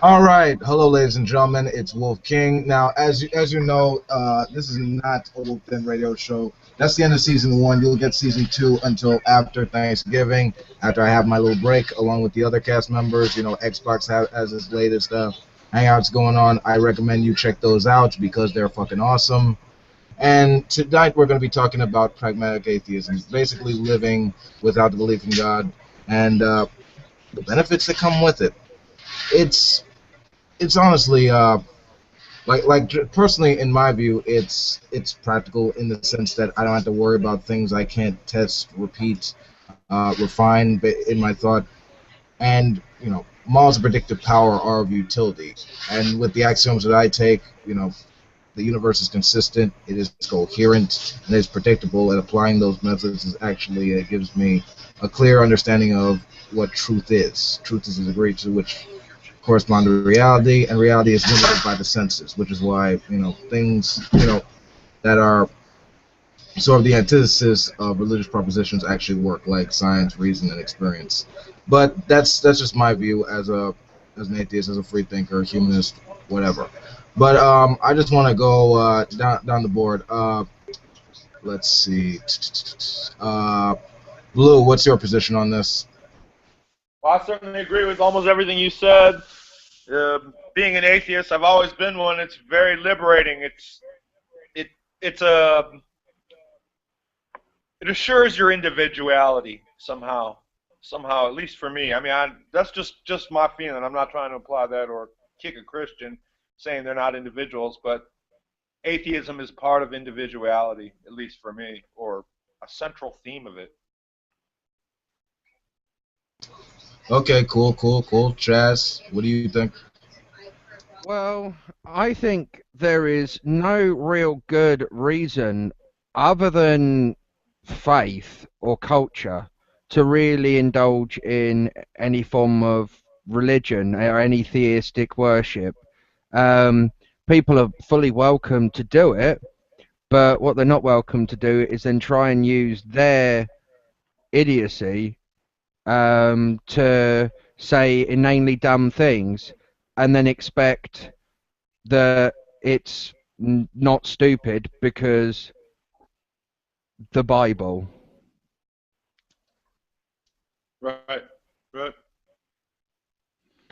All right, hello, ladies and gentlemen. It's Wolf King. Now, as you know, this is not a Wolf Den radio show. That's the end of season one. You'll get season two until after Thanksgiving, after I have my little break, along with the other cast members. You know, Xbox has its latest hangouts going on. I recommend you check those out because they're fucking awesome. And tonight we're going to be talking about pragmatic atheism, basically living without the belief in God and the benefits that come with it. It's it's honestly personally in my view it's practical in the sense that I don't have to worry about things I can't test, repeat, refine in my thought, and laws of predictive power are of utility. And with the axioms that I take, the universe is consistent, it is coherent, and it's predictable. And applying those methods is actually gives me a clear understanding of what truth is. Truth is a degree to which correspond to reality, and reality is limited by the senses, which is why things that are sort of the antithesis of religious propositions actually work, like science, reason, and experience. But that's just my view as an atheist, as a free thinker, humanist, whatever. But I just want to go down the board. Let's see. Blue, what's your position on this? Well, I certainly agree with almost everything you said. Being an atheist, I've always been one. It's very liberating. It's it assures your individuality somehow. Somehow, at least for me. I mean, that's just my feeling. I'm not trying to imply that or kick a Christian saying they're not individuals, but atheism is part of individuality, at least for me, or a central theme of it. Okay, cool. Chaz, what do you think? Well, I think there is no real good reason other than faith or culture to really indulge in any form of religion or any theistic worship. People are fully welcome to do it, but what they're not welcome to do is then try and use their idiocy to say inanely dumb things and then expect that it's not stupid because the Bible. Right.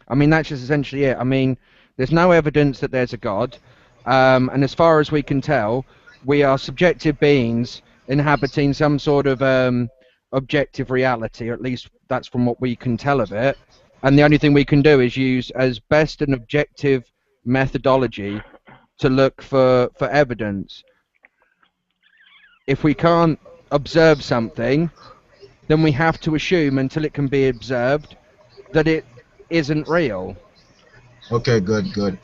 I mean, that's just essentially it. I mean, there's no evidence that there's a God, and as far as we can tell, we are subjective beings inhabiting some sort of objective reality, or at least that's from what we can tell of it. And the only thing we can do is use as best an objective methodology to look for evidence. If we can't observe something, then we have to assume until it can be observed that it isn't real. Okay, good.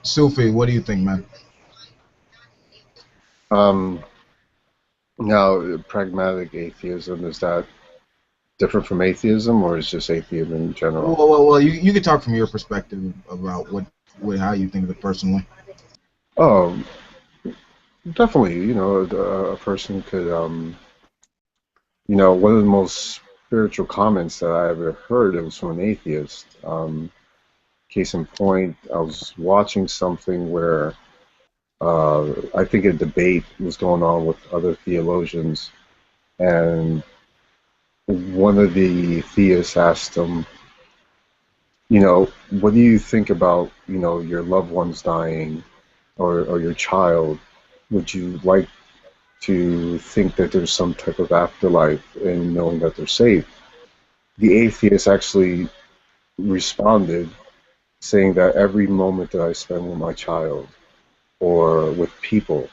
Sufi, what do you think, man? Now, pragmatic atheism, is that different from atheism, or is just atheism in general? Well, you can talk from your perspective about how you think of it personally. Oh, definitely. A person could, one of the most spiritual comments that I ever heard, it was from an atheist. Case in point, I was watching something where I think a debate was going on with other theologians, and one of the theists asked him, what do you think about, your loved ones dying or your child? Would you like to think that there's some type of afterlife and knowing that they're safe? The atheist actually responded saying that every moment that I spend with my child or with people,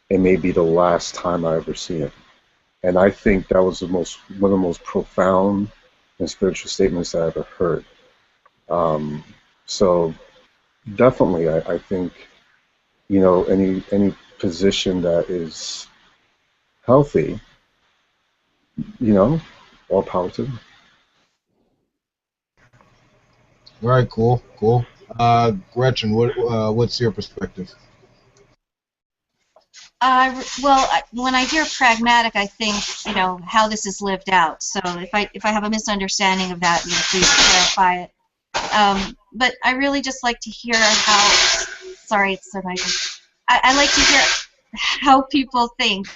it may be the last time I ever see him. And I think that was one of the most profound and spiritual statements that I ever heard. So definitely, I think, any position that is healthy, all power to them. All right, cool. Gretchen, what's your perspective? When I hear pragmatic, I think how this is lived out. So if I have a misunderstanding of that, please clarify it. But I really just like to hear how. Sorry, it's so noisy. I like to hear how people think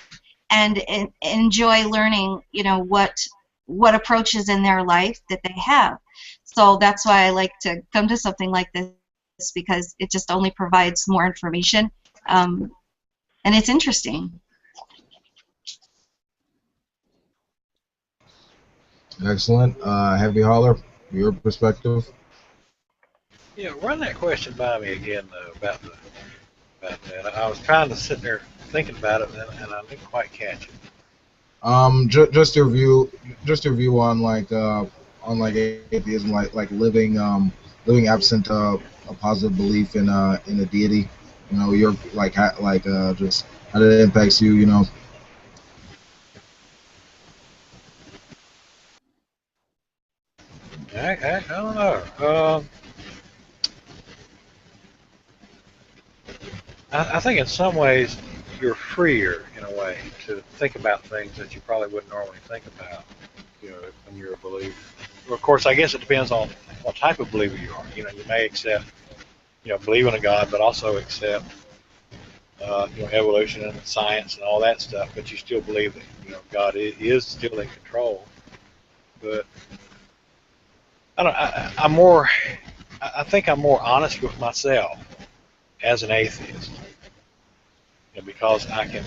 and enjoy learning, you know, what approaches in their life that they have. So that's why I like to come to something like this, because it just only provides more information, and it's interesting. Excellent. Heavy Holler, your perspective? Yeah, run that question by me again, though, about that. I was trying to sit there thinking about it, and I didn't quite catch it. Just your view on like atheism, like living absent a positive belief in a deity. You know, you're just how that impacts you. You know. I don't know. I think in some ways you're freer in a way to think about things that you probably wouldn't normally think about, you know, when you're a believer. Well, of course, I guess it depends on what type of believer you are. You know, you may accept, you know, believe in a God, but also accept, you know, evolution and science and all that stuff, but you still believe that, you know, God is still in control. But I don't. I think I'm more honest with myself as an atheist, you know, because I can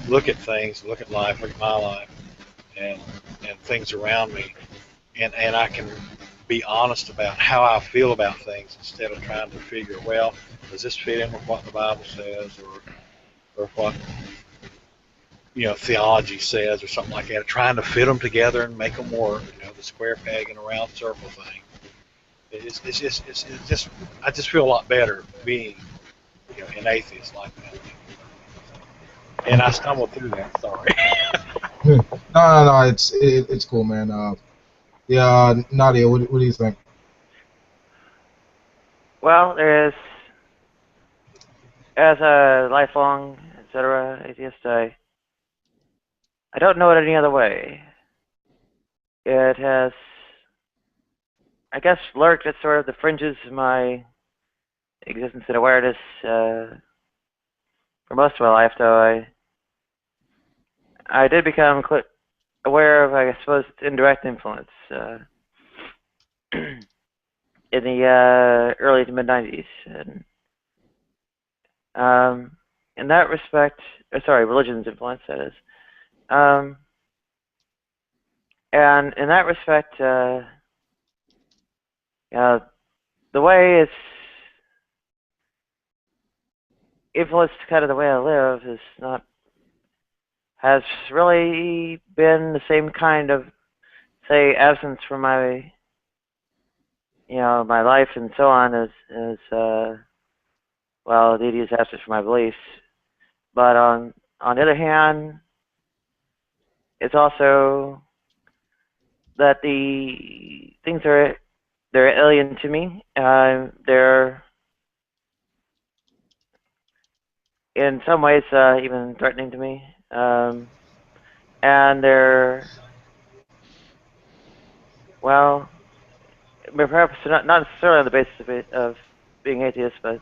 look at things, look at life, look at my life, and things around me, and I can be honest about how I feel about things instead of trying to figure, well, does this fit in with what the Bible says, or what, you know, theology says, or something like that, trying to fit them together and make them work, you know, the square peg in a round circle thing. It's just I just feel a lot better being, you know, an atheist like that. And I stumbled through that. Sorry. No, it's cool, man. Yeah, Nadia, what do you think? Well, there is, as a lifelong, etc. atheist, I don't know it any other way. It has, I guess, lurked at sort of the fringes of my existence and awareness for most of my life, though I did become aware of, I suppose, its indirect influence in the early to mid-90s. And in that respect, religion's influence, that is. And in that respect, the way it's influenced kind of the way I live has really been the same kind of, say, absence from my, you know, my life and so on as well, the is absent from my beliefs. But on the other hand, it's also that the things they're alien to me. They're in some ways even threatening to me, and they're, well, perhaps not necessarily on the basis of being atheist, but,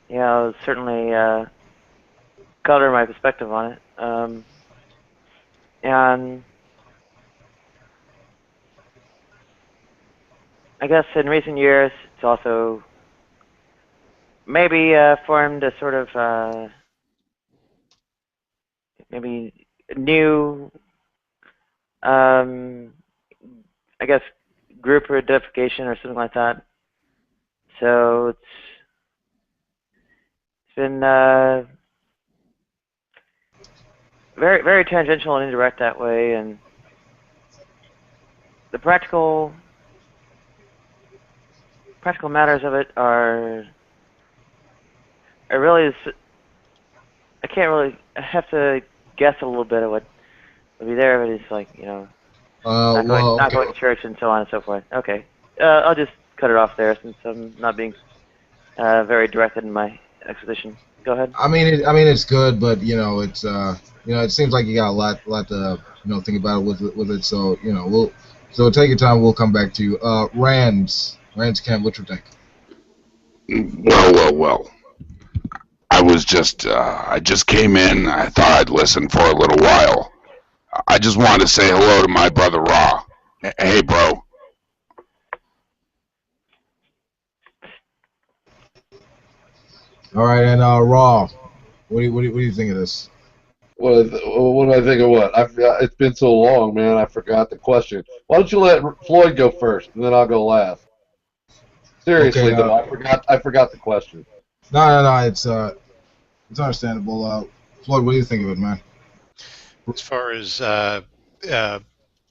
you know, certainly color my perspective on it. And I guess in recent years, it's also maybe formed a sort of maybe new, I guess, group identification or something like that. So it's been very, very tangential and indirect that way, and the practical matters of it are really, I can't really, I have to guess a little bit of what would be there, but it's like, you know, not going to church and so on and so forth. Okay, I'll just cut it off there since I'm not being very directed in my exposition. Go ahead. I mean, it's good, but you know, it's you know, it seems like you got a lot to, you know, think about it with it. So you know, So take your time. We'll come back to you. Rand's Camp. What you think? Well. I just came in. I thought I'd listen for a little while. I just wanted to say hello to my brother Raw. Hey, bro. All right, and Raw. What do you think of this? What do I think of what? I forgot. It's been so long, man. I forgot the question. Why don't you let Floyd go first, and then I'll go last? Seriously, Okay, though, I forgot the question. No. It's understandable. Floyd, what do you think of it, man? As far as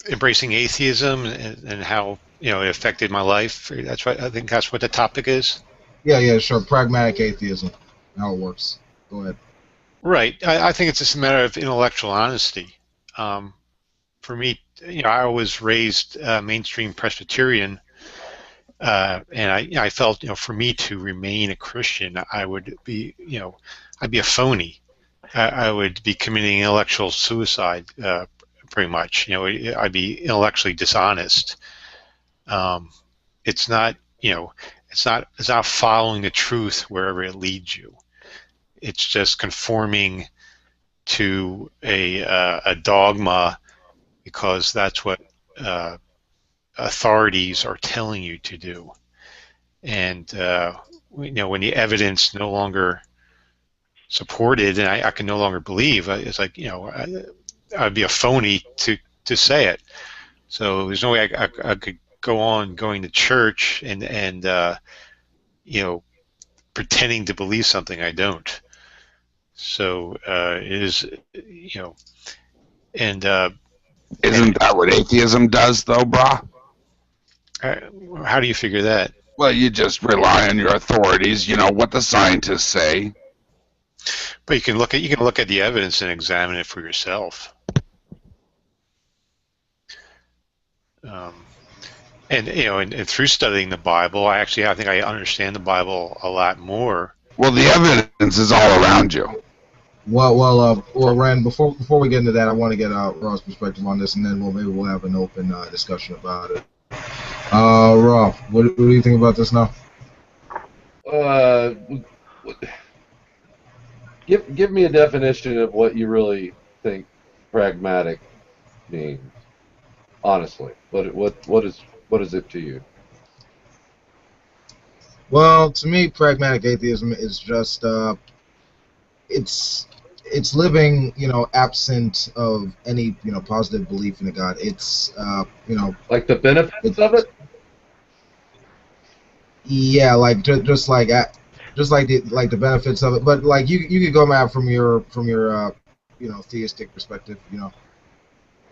embracing atheism and how it affected my life, that's right. I think that's what the topic is. Yeah, sure. Pragmatic atheism. How it works. Go ahead. Right. I think it's just a matter of intellectual honesty. For me, I was raised mainstream Presbyterian, and I felt, for me to remain a Christian, I would be, I'd be a phony. I would be committing intellectual suicide, pretty much. I'd be intellectually dishonest. It's not, it's not following the truth wherever it leads you. It's just conforming to a dogma because that's what authorities are telling you to do. And when the evidence no longer supported, and I can no longer believe, it's like I'd be a phony to say it. So there's no way I could go on going to church and pretending to believe something I don't. So it is, and Isn't that what atheism does, though, brah? How do you figure that? Well, you just rely on your authorities. You know what the scientists say. But you can look at the evidence and examine it for yourself. And through studying the Bible, I think I understand the Bible a lot more. Well, the evidence is all around you. Well, Rand. Before we get into that, I want to get Raw's perspective on this, and then maybe we'll have an open discussion about it. Raw, what do you think about this now? Give me a definition of what you really think pragmatic means. Honestly, what is it to you? Well, to me, pragmatic atheism is just it's living, absent of any, positive belief in a God. It's, like the benefits of it. Yeah, like just like the benefits of it, but like you could go at from your theistic perspective,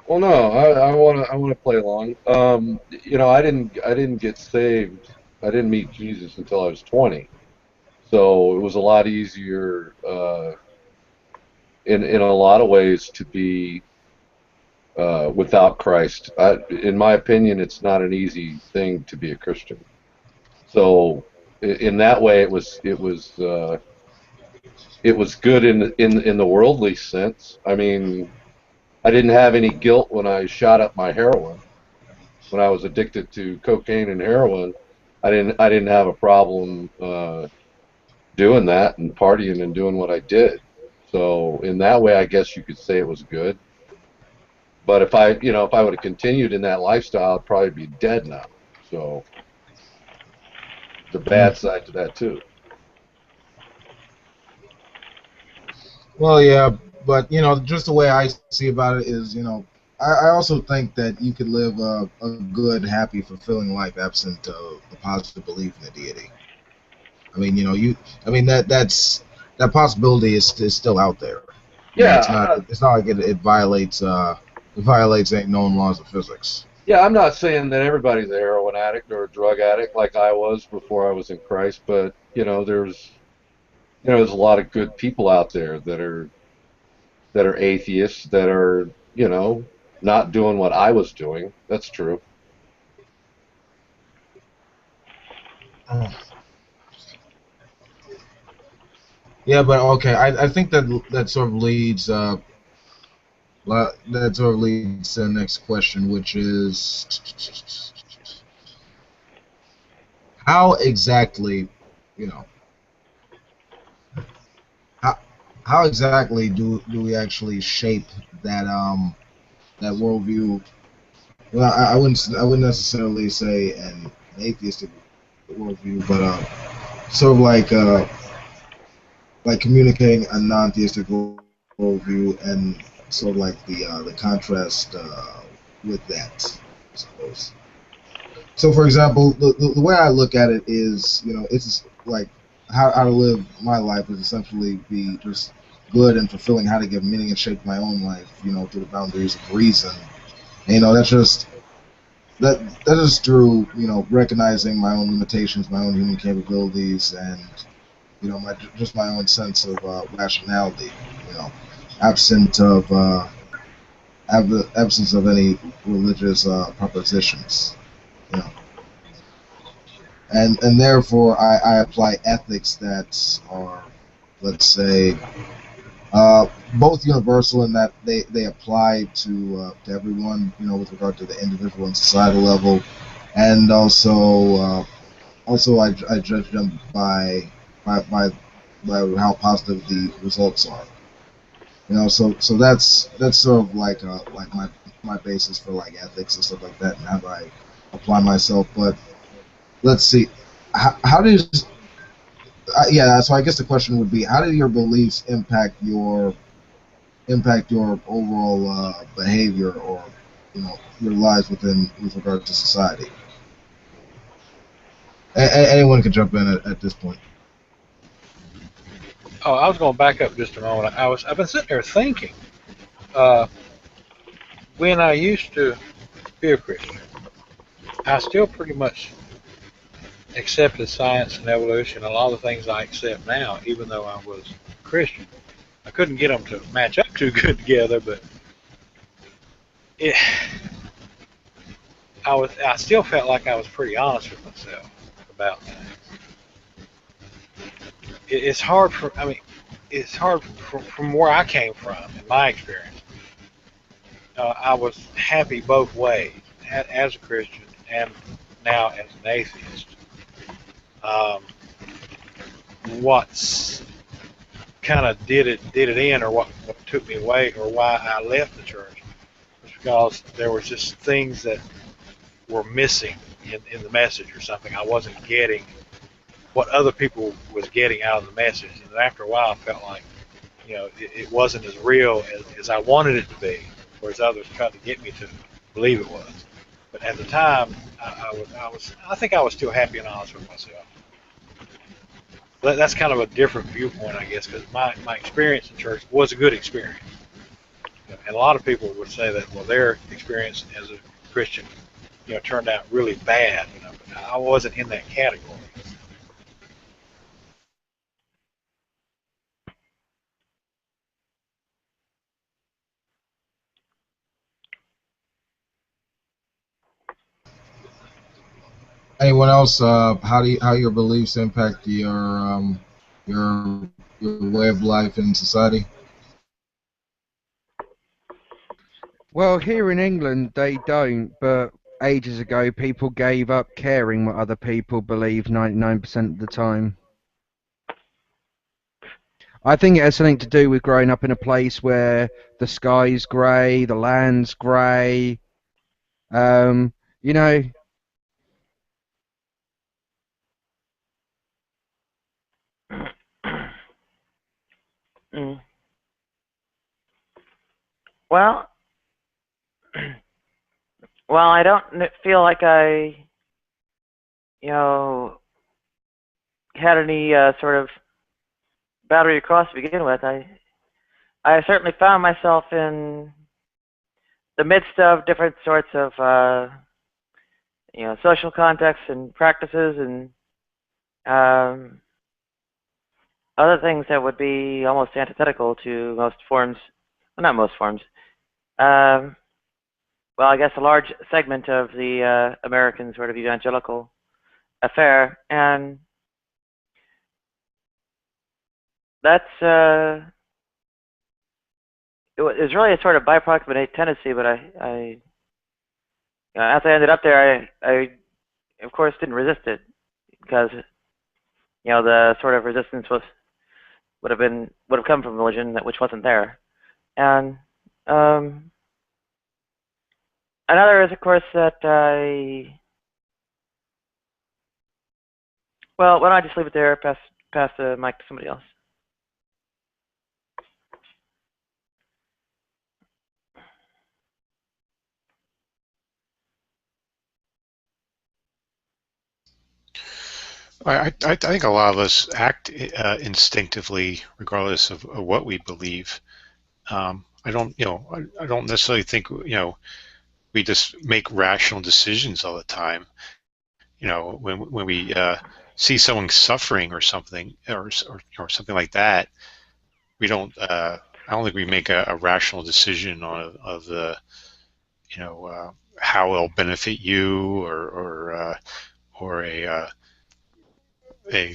Well, no, I want to play along. I didn't get saved. I didn't meet Jesus until I was 20, so it was a lot easier in a lot of ways to be without Christ. In my opinion, it's not an easy thing to be a Christian. So in that way, it was good in the worldly sense. I mean, I didn't have any guilt when I shot up my heroin. When I was addicted to cocaine and heroin, I didn't have a problem doing that and partying and doing what I did. So in that way, I guess you could say it was good. But if I would have continued in that lifestyle, I'd probably be dead now. So the bad side to that too. Well, yeah, but just the way I see about it is, I also think that you could live a good, happy, fulfilling life absent of the positive belief in the deity. I mean, that possibility is still out there. Yeah, it's not like it violates any known laws of physics. Yeah, I'm not saying that everybody's a heroin addict or a drug addict like I was before I was in Christ, but there's a lot of good people out there that are atheists that are not doing what I was doing. That's true. Yeah, but okay, I think that sort of leads Well, that sort of leads to the next question, which is how exactly, you know, how how exactly do we actually shape that worldview? Well, I wouldn't necessarily say an atheistic worldview, but sort of like communicating a non-theistic worldview and sort of like the contrast with that, I suppose. So, for example, the way I look at it is, it's like how to live my life is essentially be just good and fulfilling, how to give meaning and shape my own life, through the boundaries of reason. And, that is through, recognizing my own limitations, my own human capabilities, and just my own sense of rationality. You know, absent of absence of any religious propositions. You know, and therefore I apply ethics that are, let's say, both universal in that they apply to everyone, with regard to the individual and societal level, and also I judge them by, by by how positive the results are. So that's sort of like my basis for like ethics and stuff like that, and how do I apply myself. But let's see, how does yeah. So I guess the question would be, how do your beliefs impact your overall behavior, or your lives with regard to society? Anyone can jump in at this point. Oh, I was going to back up just a moment. I've been sitting there thinking, uh, when I used to be a Christian, I still pretty much accepted science and evolution, a lot of the things I accept now, even though I was Christian. I couldn't get them to match up too good together, but it, I still felt like I was pretty honest with myself about things. It's hard for, I mean, it's hard from where I came from, in my experience. I was happy both ways, as a Christian and now as an atheist. Um, what's kind of did it in, or what took me away, or why I left the church, was because there was just things that were missing in the message, or something. I wasn't getting what other people was getting out of the message, and after a while I felt like, it wasn't as real as I wanted it to be, or as others tried to get me to believe it was. But at the time, I think I was still happy and honest with myself. That's kind of a different viewpoint, I guess, because my experience in church was a good experience. And a lot of people would say that, well, their experience as a Christian, turned out really bad. But I wasn't in that category. Anyone else? How your beliefs impact your your way of life in society? Well, here in England they don't, but ages ago people gave up caring what other people believe 99% of the time. I think it has something to do with growing up in a place where the sky's grey, the land's grey. Um, you know, Mm. Well, well, I don't feel like I, had any sort of boundary to cross to begin with. I certainly found myself in the midst of different sorts of, social contexts and practices and um, other things that would be almost antithetical to most forms, well, not most forms. Um, well, I guess a large segment of the American sort of evangelical affair, and that's was really a sort of byproduct of an innate tendency, but after I ended up there, I of course didn't resist it because the sort of resistance would have come from religion which wasn't there, and another is of course that well, why don't I just leave it there? Pass the mic to somebody else. I think a lot of us act instinctively, regardless of what we believe. I don't necessarily think we just make rational decisions all the time. When we see someone suffering or something or something like that, we don't. I don't think we make a rational decision of the how it'll benefit you or a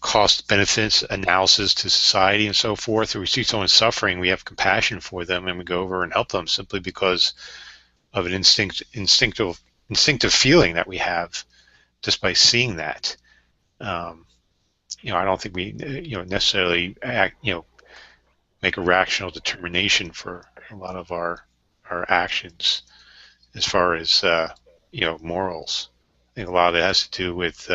cost benefits analysis to society and so forth. Or we see someone suffering, we have compassion for them and we go over and help them simply because of an instinctive feeling that we have just by seeing that. I don't think we necessarily make a rational determination for a lot of our actions as far as morals. I think a lot of it has to do with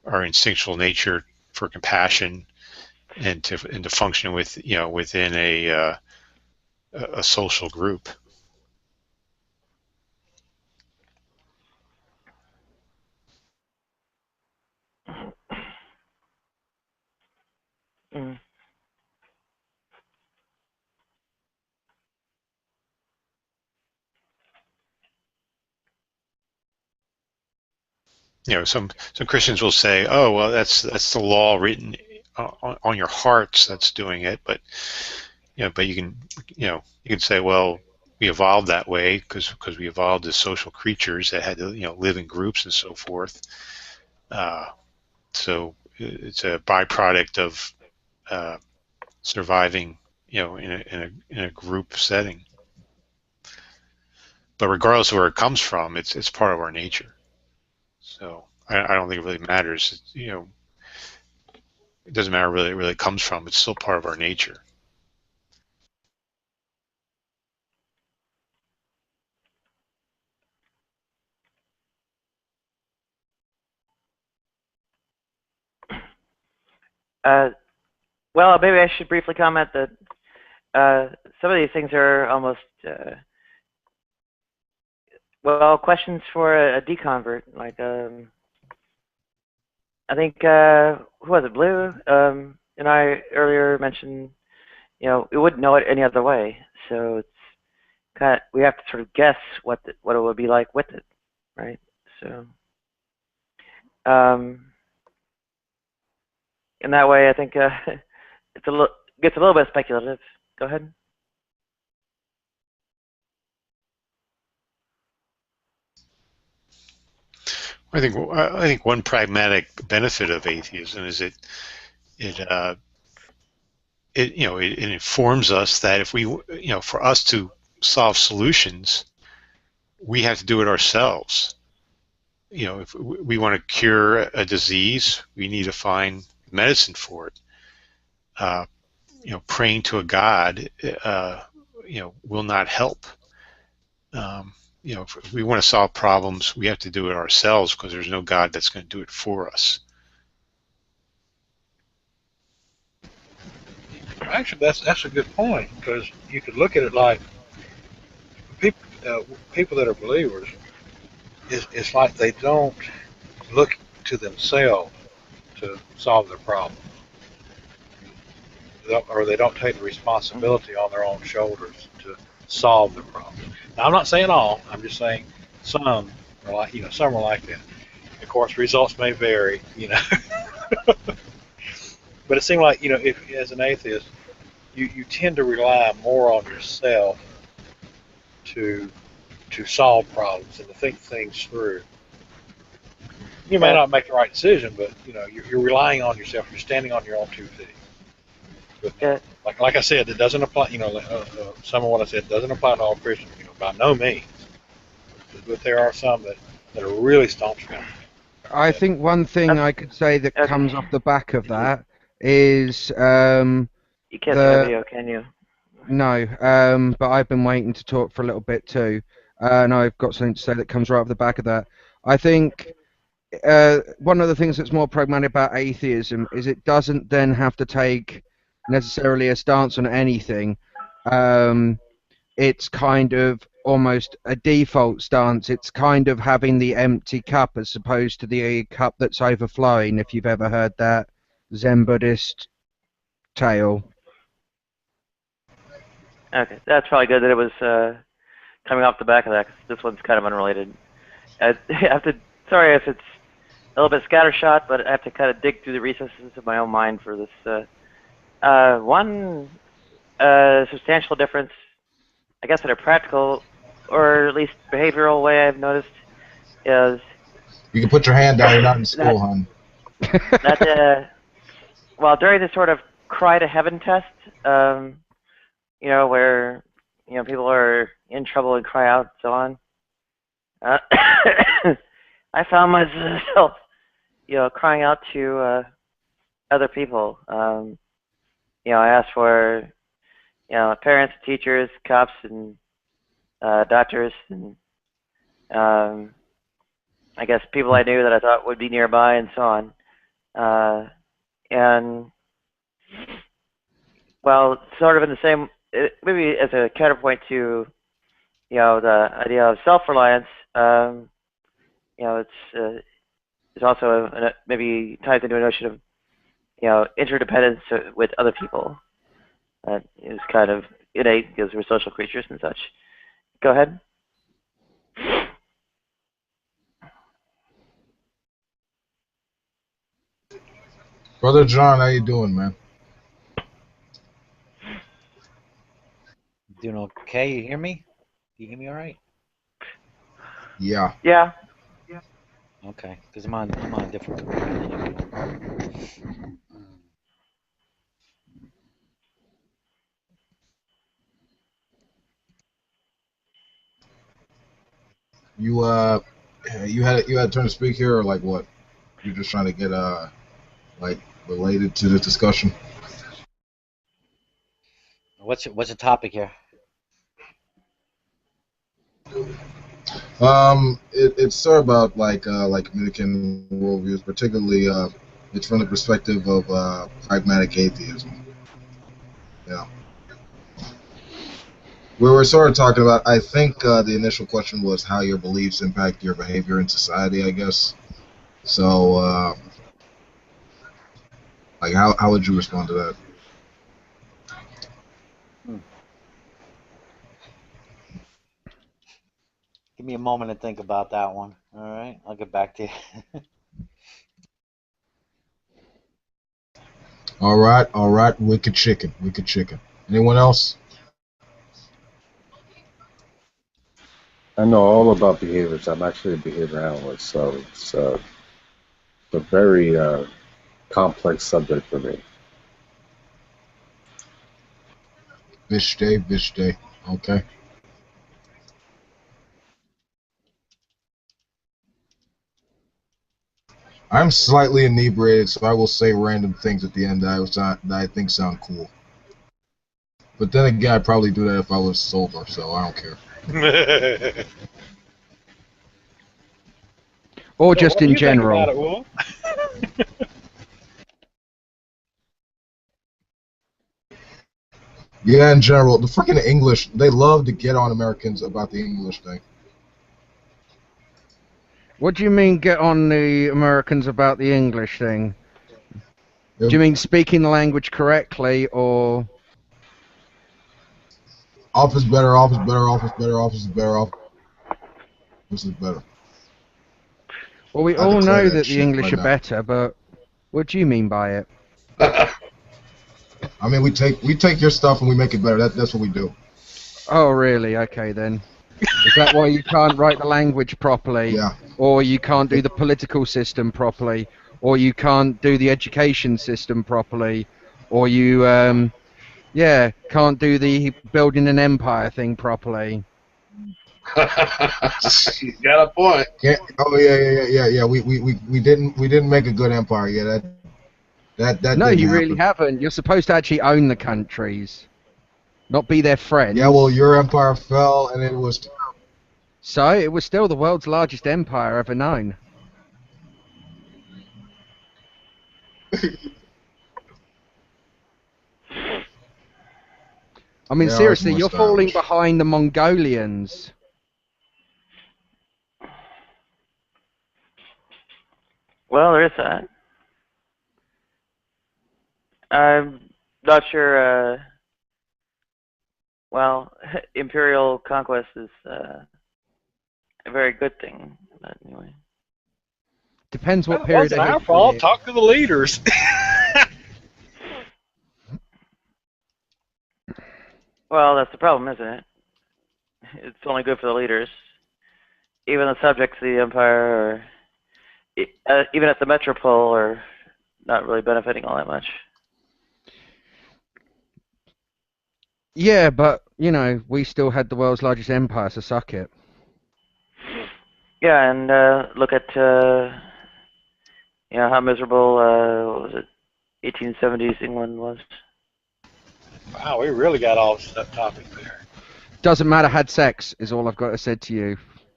our instinctual nature for compassion and to function within a social group. Mm. Some Christians will say, "Oh, well, that's the law written on your hearts that's doing it," but but you can say, well, we evolved that way because we evolved as social creatures that had to live in groups and so forth. So it's a byproduct of surviving, in a group setting. But regardless of where it comes from, it's part of our nature. So I don't think it really matters. It doesn't matter where it really comes from. It's still part of our nature. Well, maybe I should briefly comment that some of these things are almost questions for a deconvert. Like I think who was it, Blue? And I earlier mentioned we wouldn't know it any other way. So it's we have to sort of guess what it would be like with it, right? So in that way, I think gets a little bit speculative. Go ahead. I think one pragmatic benefit of atheism is it informs us that if we for us to solve solutions, we have to do it ourselves. If we want to cure a disease, we need to find medicine for it. Praying to a god, will not help. If we want to solve problems, we have to do it ourselves because there's no God that's going to do it for us. Actually, that's a good point, because you could look at it like people that are believers. It's like they don't look to themselves to solve their problem, or they don't take the responsibility on their own shoulders to solve the problem. Now, I'm not saying all. I'm just saying some are like some are like that. Of course, results may vary, But it seems like if as an atheist, you tend to rely more on yourself to solve problems and to think things through. You may not make the right decision, but you're relying on yourself. You're standing on your own 2 feet. Yeah. like I said, it doesn't apply. Some of what I said doesn't apply to all Christians. By no means. But there are some that are really staunch about it. I think one thing I could say that comes off the back of that is You can't see my video, can you? no, but I've been waiting to talk for a little bit too, and I've got something to say that comes right off the back of that. I think one of the things that's more pragmatic about atheism is it doesn't then have to take necessarily a stance on anything. It's kind of almost a default stance. It's kind of having the empty cup as opposed to the cup that's overflowing, if you've ever heard that Zen Buddhist tale. Okay, that's probably good that it was coming off the back of that, 'cause this one's kind of unrelated. I have to, sorry if it's a little bit scattershot, but I have to kind of dig through the recesses of my own mind for this. One substantial difference, I guess in a practical or at least behavioral way I've noticed, is You can put your hand down. You're not in school, hon. that well, during this sort of cry to heaven test, where people are in trouble and cry out and so on, I found myself crying out to other people. I asked for parents, teachers, cops, and doctors, and I guess people I knew that I thought would be nearby, and so on. And well, sort of in the same, maybe as a counterpoint to the idea of self-reliance, it's also maybe ties into a notion of interdependence with other people. That is kind of innate because we're social creatures and such. Go ahead. Brother John, how you doing, man? Doing okay? You hear me? Do you hear me all right? Yeah. Yeah. Okay, because I'm on a different computer. You had a turn to speak here, or like what? You're just trying to get like related to the discussion. What's the topic here? It's sort of about like communicating worldviews, particularly it's from the perspective of pragmatic atheism. Yeah. We were sort of talking about, I think the initial question was how your beliefs impact your behavior in society, I guess. So, like, how would you respond to that? Give me a moment to think about that one. All right, I'll get back to you. All right, wicked chicken. Anyone else? I know all about behaviors. I'm actually a behavior analyst, so it's a very complex subject for me. Vishte. Okay. I'm slightly inebriated, so I will say random things at the end that I think sound cool. But then again, I'd probably do that if I was sober, so I don't care. Or just in general. What do you think about it, Will? Yeah, in general, the freaking English, they love to get on Americans about the English thing. What do you mean get on the Americans about the English thing? Do you mean speaking the language correctly, or... Office is better, office is better, office is better, office is better, office is better. Well, we all know that the English are better, but what do you mean by it? I mean, we take your stuff and we make it better. That's what we do. Oh, really? Okay, then. Is that why you can't write the language properly? Yeah. Or you can't do the political system properly? Or you can't do the education system properly? Or you Yeah, can't do the building an empire thing properly. He's got a point. Oh yeah. We didn't make a good empire. Yeah, that No, didn't you really happen. haven't. You're supposed to actually own the countries, not be their friends. Yeah, well, your empire fell, and it was. So it was still the world's largest empire ever known. I mean, Yeah, ours seriously, more you're falling stylish. behind the Mongolians. Well, there is that. I'm not sure. Well, imperial conquest is a very good thing. But anyway. Depends what Well, it period wasn't of our history. fault. Talk to the leaders. Well, that's the problem, isn't it? It's only good for the leaders. Even the subjects of the empire, or even at the metropole, are not really benefiting all that much. Yeah, but, you know, we still had the world's largest empire, so suck it. Yeah, and look at you know how miserable what was it, 1870s England was. Wow, we really got off that topic there. Doesn't matter, had sex, is all I've got to say to you.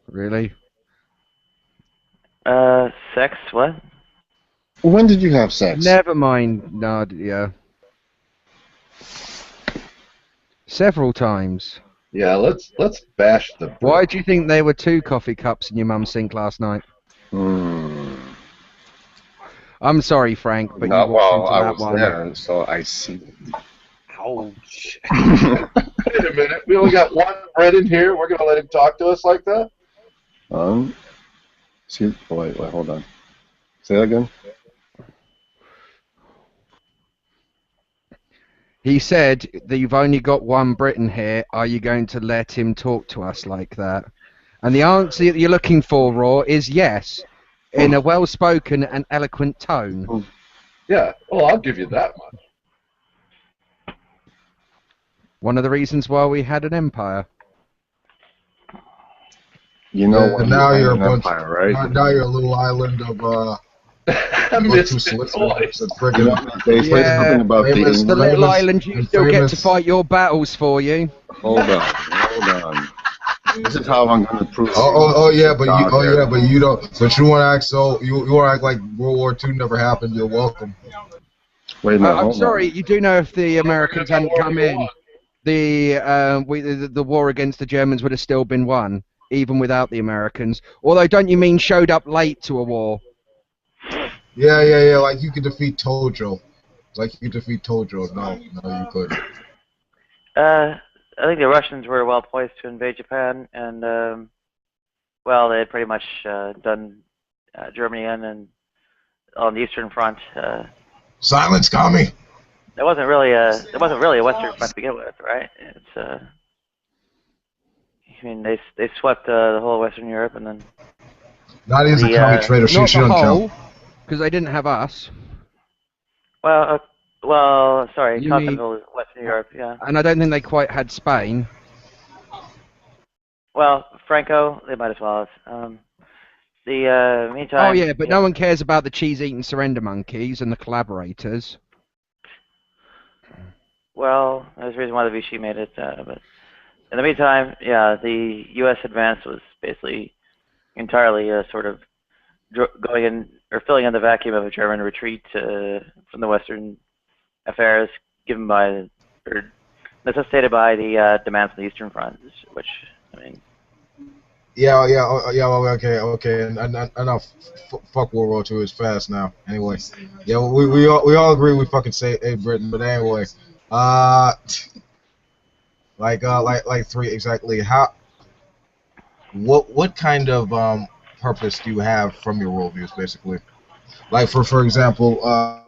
Really? Sex? What? When did you have sex? Never mind, Nadia. Several times. Yeah, let's bash the. Why do you think there were 2 coffee cups in your mum's sink last night? I'm sorry, Frank, but you Not walked while into I that was one. there, so I see. Ouch. Wait a minute. We only got one Brett in here. We're gonna let him talk to us like that? See, wait, hold on. Say that again. He said that you've only got one Briton here. Are you going to let him talk to us like that? And the answer that you're looking for, Raw, is yes, in a well-spoken and eloquent tone. Yeah. Well, I'll give you that much. One of the reasons why we had an empire. You know, And now you're a bunch. empire, right? Now you're a little island of Misfit toys. You know, they say something about famous- The little island you and still get to famous- fight your battles for you. Hold on. This is how I'm going to prove. Yeah, but you don't. But you want to act so. You want to act like World War II never happened. You're welcome. Wait a minute, I'm hold sorry, on. you do know if the Americans hadn't come in, the war against the Germans would have still been won, even without the Americans. Although, don't you mean showed up late to a war? Yeah. Like you could defeat Tojo. No, you couldn't. I think the Russians were well poised to invade Japan, and well, they had pretty much done Germany in and on the Eastern Front. Silence, commie. It wasn't really a Western Front to begin with, right? It's I mean, they swept the whole of Western Europe, and then Not even a commie traitor. She Not the don't whole, count. because they didn't have us. Well, sorry, You continental Western Europe, yeah. And I don't think they quite had Spain. Well, Franco, they might as well have. Meantime. Oh yeah, but no one cares about the cheese-eating surrender monkeys and the collaborators. Well, there's a reason why the Vichy made it, but in the meantime, yeah, the U.S. advance was basically entirely sort of going in or filling in the vacuum of a German retreat from the Western affairs given by or necessitated by the demands on the Eastern Front, which I mean. Yeah. Okay. Enough. Fuck World War II. It's fast now. Anyway. Yeah. We all agree we fucking say Britain, but anyway. Like 3 exactly. What kind of purpose do you have from your worldviews, basically? Like for example.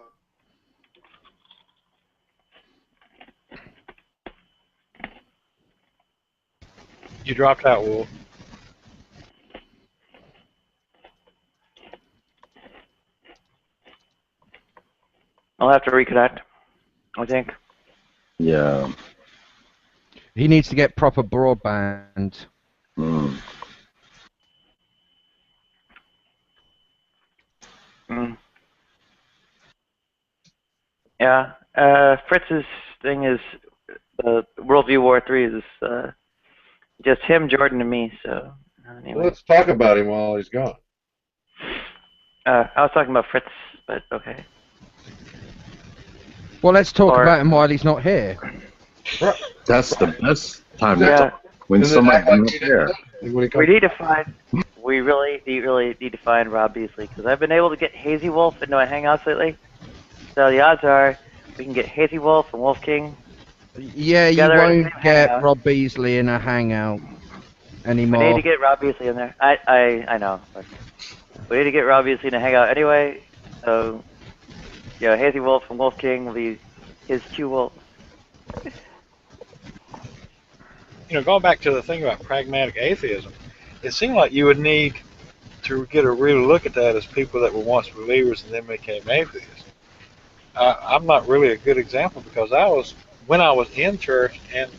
You dropped out, Wolf. I'll have to reconnect, I think. Yeah. He needs to get proper broadband. Mm. Mm. Yeah. Fritz's thing is Worldview War 3 is just him, Jordan, and me. So anyway. Let's talk about him while he's gone. I was talking about Fritz, but okay. Well, let's talk Or- about him while he's not here. That's the best time to Yeah. talk. When And then somebody's act like not he there. didn't when he We comes. need to find. We really need to find Rob Beasley because I've been able to get Hazy Wolf into my hangouts lately. So the odds are we can get Hazy Wolf and Wolf King. Yeah, you Together in the won't same get hangout. Rob Beasley in a hangout We anymore. need to get Rob Beasley in there. I know. But we need to get Rob Beasley in a hangout anyway. So Hazy Wolf and Wolf King will be his two wolves. Going back to the thing about pragmatic atheism, it seemed like you would need to get a real look at that as people that were once believers and then became atheists. I'm not really a good example because when I was in church, and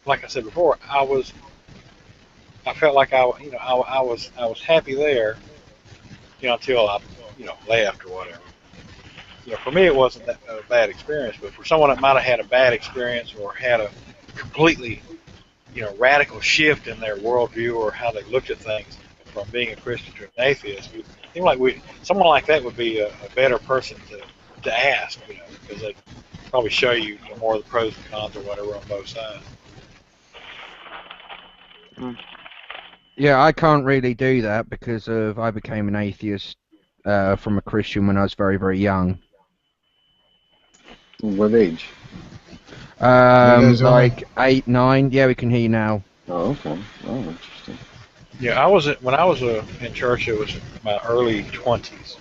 like I said before, I felt like I was happy there, until I, left or whatever. For me it wasn't that a bad experience, but for someone that might have had a bad experience or had a completely radical shift in their worldview or how they looked at things from being a Christian to an atheist, it seemed like someone like that would be a better person to ask, because they probably show you, more of the pros and cons or whatever on both sides. Yeah, I can't really do that because I became an atheist from a Christian when I was very, very young. What age? guys hear me? Like 8, 9. Yeah, we can hear you now. Oh, okay. Oh, interesting. Yeah, when I was in church, it was my early 20s,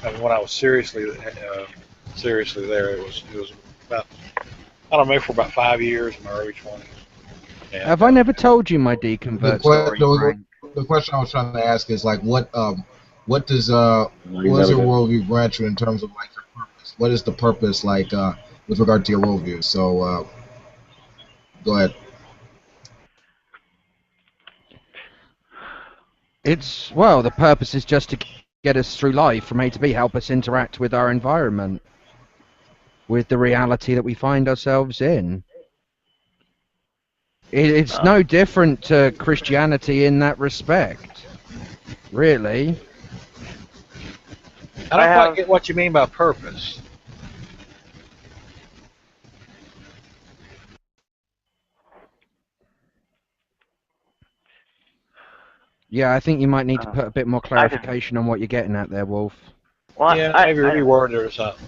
and when I was seriously there, it was about, I don't know, maybe for about 5 years in my early 20s. And, Have I never told you my deconvert story, Frank? The question I was trying to ask is like, what does your never did. worldview grant you in terms of like your purpose? What is the purpose like with regard to your worldview? So go ahead. The purpose is just to get us through life from A to B, help us interact with our environment, with the reality that we find ourselves in. It's no different to Christianity in that respect, really. I don't quite get what you mean by purpose. Yeah, I think you might need to put a bit more clarification on what you're getting at there, Wolf. Well, Yeah, maybe reword it or something.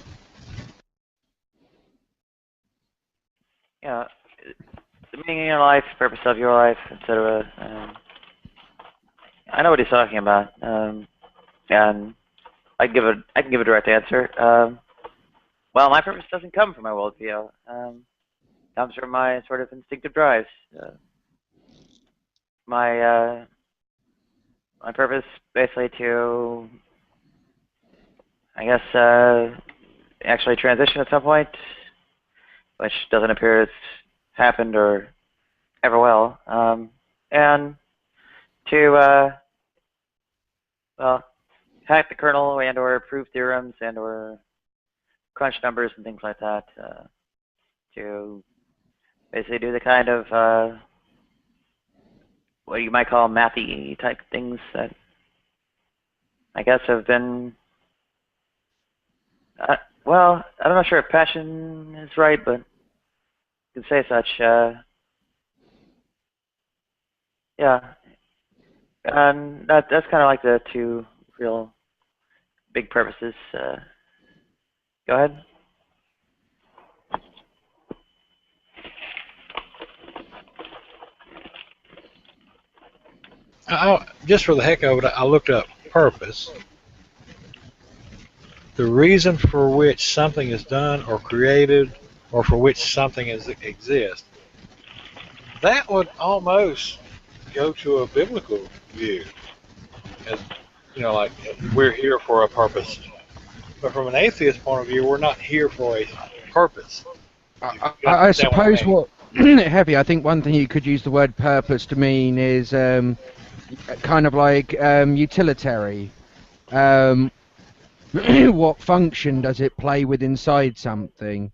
The meaning of your life, purpose of your life, etc. I know what he's talking about, and I can give a direct answer. Well, my purpose doesn't come from my worldview. It comes from my sort of instinctive drives. My purpose, basically, to, I guess, actually transition at some point, which doesn't appear it's happened or ever will, and to hack the kernel and/or prove theorems and/or crunch numbers and things like that, to basically do the kind of what you might call mathy type things that I guess have been, well, I'm not sure if passion is right, but you can say such. Yeah, and that's kind of like the two real big purposes. Go ahead. Just for the heck of it, I looked up purpose. The reason for which something is done or created, or for which something exists. That would almost go to a biblical view, as like we're here for a purpose. But from an atheist point of view, we're not here for a purpose. I suppose what heavy. I think one thing you could use the word purpose to mean is kind of like utilitarian. What function does it play with inside something?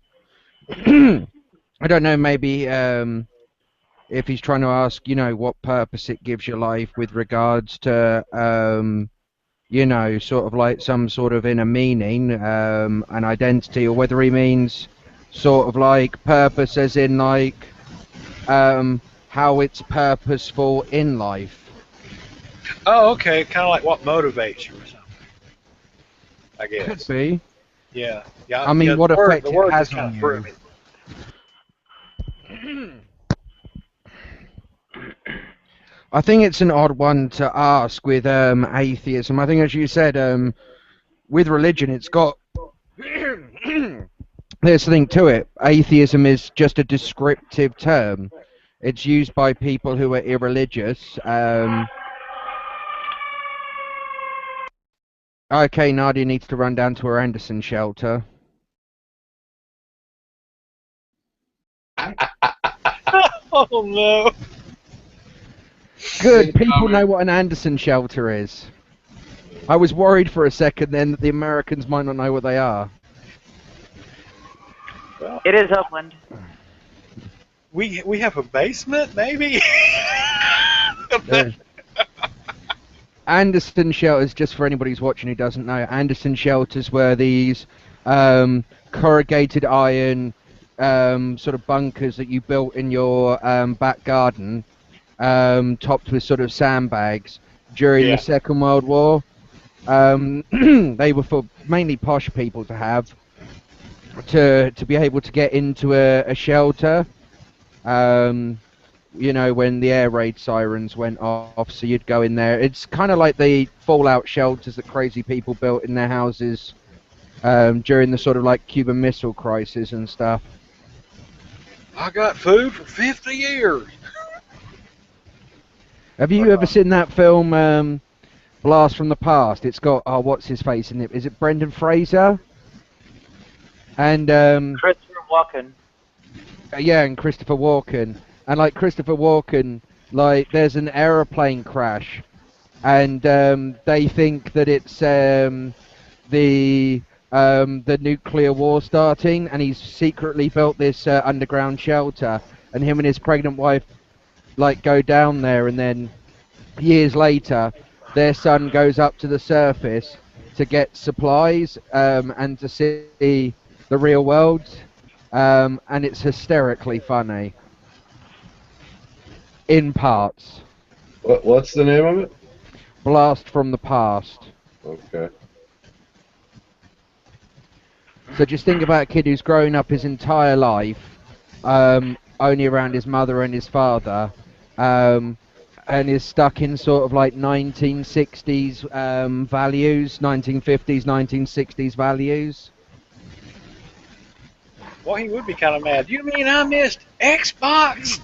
I don't know. Maybe if he's trying to ask, what purpose it gives your life with regards to, sort of like some sort of inner meaning, an identity, or whether he means sort of like purpose as in like how it's purposeful in life. Oh, okay. Kind of like what motivates you or something, I guess. Could be. Yeah. I mean, what effect it has on you. I think it's an odd one to ask with atheism. I think, as you said, with religion, it's got there's something to it. Atheism is just a descriptive term. It's used by people who are irreligious. Okay, Nadia needs to run down to her Anderson shelter. Oh no. Good. People know what an Anderson shelter is. I was worried for a second then that the Americans might not know what they are. It is Upland. We have a basement, maybe? Anderson shelters, just for anybody who's watching who doesn't know, Anderson shelters were these corrugated iron sort of bunkers that you built in your back garden, topped with sort of sandbags during the Second World War. They were for mainly posh people to have, to be able to get into a shelter. When the air raid sirens went off, so you'd go in there. It's kind of like the fallout shelters that crazy people built in their houses during the sort of like Cuban Missile Crisis and stuff. I got food for 50 years. Have you ever seen that film, Blast from the Past? It's got, what's his face in it? Is it Brendan Fraser? And Christopher Walken. Yeah, and Christopher Walken. And like Christopher Walken, like there's an aeroplane crash, and they think that it's the nuclear war starting, and he's secretly built this underground shelter, and him and his pregnant wife like go down there, and then years later their son goes up to the surface to get supplies and to see the real world, and it's hysterically funny in parts. What's the name of it? Blast from the Past. Okay. So just think about a kid who's growing up his entire life only around his mother and his father, and is stuck in sort of like 1960s values, 1950s, 1960s values. Well, he would be kind of mad. You mean I missed Xbox?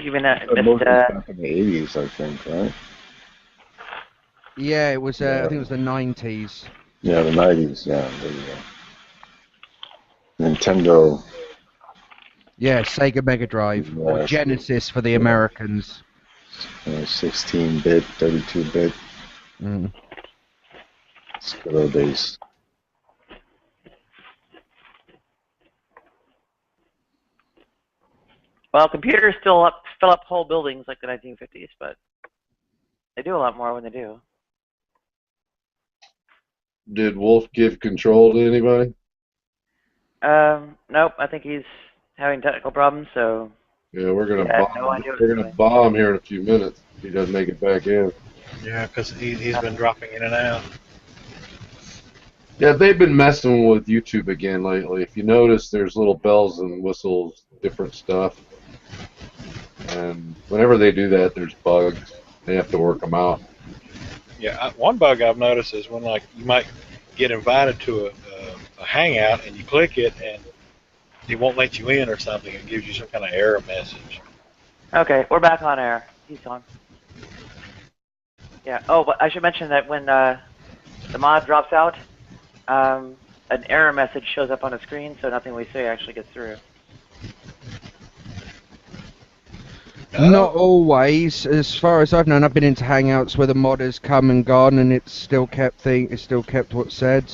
Even most of the stuff in the 80s, I think, right? Yeah, it was. I think it was the 90s. Yeah, the 90s. Yeah, there you go. Nintendo. Yeah, Sega Mega Drive, or Genesis for the Americans. 16-bit, 32-bit. It's good old days. Well, computers still fill up whole buildings like the 1950s, but they do a lot more when they do. Did Wolf give control to anybody? Nope. I think he's having technical problems, so. Yeah, we're gonna bomb here in a few minutes if he doesn't make it back in. Yeah, because he's been dropping in and out. Yeah, they've been messing with YouTube again lately. If you notice, there's little bells and whistles, different stuff. And whenever they do that, there's bugs. They have to work them out. Yeah, one bug I've noticed is when like you might get invited to a hangout and you click it and it won't let you in or something. It gives you some kind of error message. Okay, we're back on air. He's gone. Yeah. Oh, but I should mention that when the mod drops out, an error message shows up on a screen, so nothing we say actually gets through. Not always. As far as I've known, I've been into hangouts where the mod has come and gone, and it's still kept what's said.